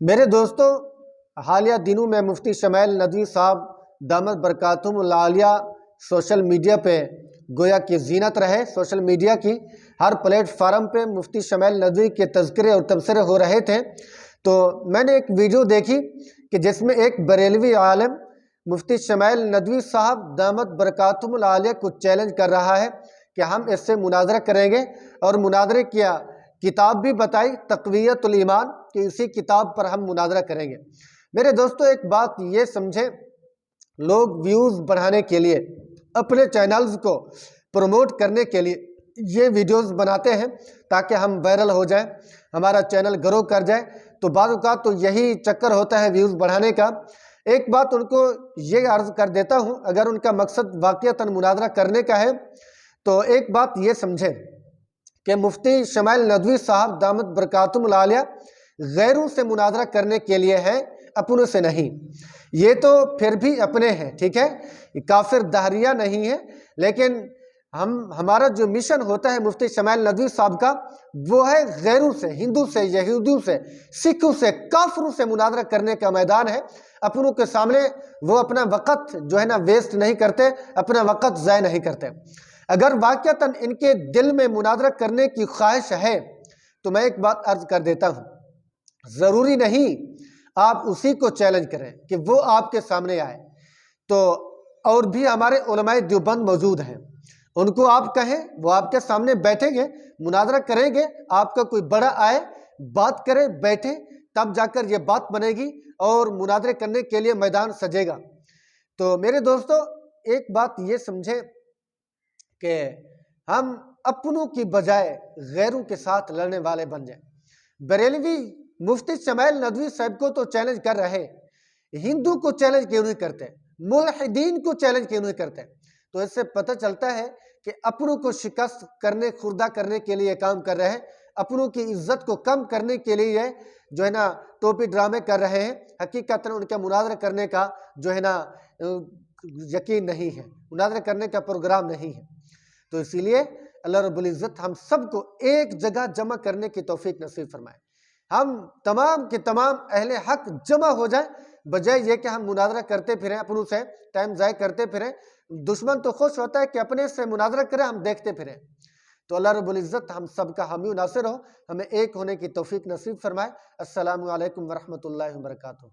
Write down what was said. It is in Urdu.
میرے دوستو، حالیہ دنوں میں مفتی شمائل ندوی صاحب دامت برکاتہم العالیہ سوشل میڈیا پہ گویا کہ زینت رہے۔ سوشل میڈیا کی ہر پلیٹ فارم پہ مفتی شمائل ندوی کے تذکرے اور تبصرے ہو رہے تھے، تو میں نے ایک ویڈیو دیکھی کہ جس میں ایک بریلوی عالم مفتی شمائل ندوی صاحب دامت برکاتہم العالیہ کو چیلنج کر رہا ہے کہ ہم اس سے مناظرہ کریں گے، اور مناظرے کیا کتاب بھی بتائی تقویت الایمان کہ اسی کتاب پر ہم مناظرہ کریں گے۔ میرے دوستو، ایک بات یہ سمجھیں، لوگ ویوز بڑھانے کے لیے، اپنے چینلز کو پروموٹ کرنے کے لیے یہ ویڈیوز بناتے ہیں تاکہ ہم وائرل ہو جائیں، ہمارا چینل گرو کر جائے۔ تو بعض اوقات تو یہی چکر ہوتا ہے ویوز بڑھانے کا۔ ایک بات ان کو یہ عرض کر دیتا ہوں، اگر ان کا مقصد واقعتاً مناظرہ کرنے کا ہے تو ایک بات یہ سمجھیں کہ مفتی شمائل ندوی صاحب دامت برکاتہم العالیہ غیروں سے مناظرہ کرنے کے لیے ہے، اپنوں سے نہیں۔ یہ تو پھر بھی اپنے ہیں، ٹھیک ہے، کافر دہریہ نہیں ہے، لیکن ہمارا جو مشن ہوتا ہے مفتی شمائل ندوی صاحب کا، وہ ہے غیروں سے، ہندو سے، یہودیوں سے، سکھوں سے، کافروں سے مناظرہ کرنے کا میدان ہے۔ اپنوں کے سامنے وہ اپنا وقت جو ہے نا ویسٹ نہیں کرتے، اپنا وقت ضائع نہیں کرتے۔ اگر واقعتاً ان کے دل میں مناظرہ کرنے کی خواہش ہے تو میں ایک بات عرض کر دیتا ہوں، ضروری نہیں آپ اسی کو چیلنج کریں کہ وہ آپ کے سامنے آئے، تو اور بھی ہمارے علماء دیوبند موجود ہیں، ان کو آپ کہیں، وہ آپ کے سامنے بیٹھیں گے، مناظرہ کریں گے، آپ کا کوئی بڑا آئے، بات کرے، بیٹھے، تب جا کر یہ بات بنے گی اور مناظرے کرنے کے لیے میدان سجے گا۔ تو میرے دوستو، ایک بات یہ سمجھیں کہ ہم اپنوں کی بجائے غیروں کے ساتھ لڑنے والے بن جائیں۔ بریلوی مفتی شمائل ندوی صاحب کو تو چیلنج کر رہے، ہندو کو چیلنج کیوں نہیں کرتے، ملحدین کو چیلنج کیوں نہیں کرتے؟ تو اس سے پتہ چلتا ہے کہ اپنوں کو شکست کرنے، خوردہ کرنے کے لیے کام کر رہے ہیں، اپنوں کی عزت کو کم کرنے کے لیے جو ہے نا ٹوپی ڈرامے کر رہے ہیں۔ حقیقتاً ان کا مناظرہ کرنے کا جو ہے نا یقین نہیں ہے، مناظرہ کرنے کا پروگرام نہیں ہے۔ تو اسی لیے اللہ رب العزت ہم سب کو ایک جگہ جمع کرنے کی توفیق نصیب فرمائے، ہم تمام کے تمام اہل حق جمع ہو جائیں، بجائے یہ کہ ہم مناظرہ کرتے پھریں، اپنوں سے ٹائم ضائع کرتے پھریں۔ دشمن تو خوش ہوتا ہے کہ اپنے سے مناظرہ کریں، ہم دیکھتے پھریں۔ تو اللہ رب العزت ہم سب کا حامی و ناصر ہو، ہمیں ایک ہونے کی توفیق نصیب فرمائے۔ السلام علیکم ورحمۃ اللہ وبرکاتہ۔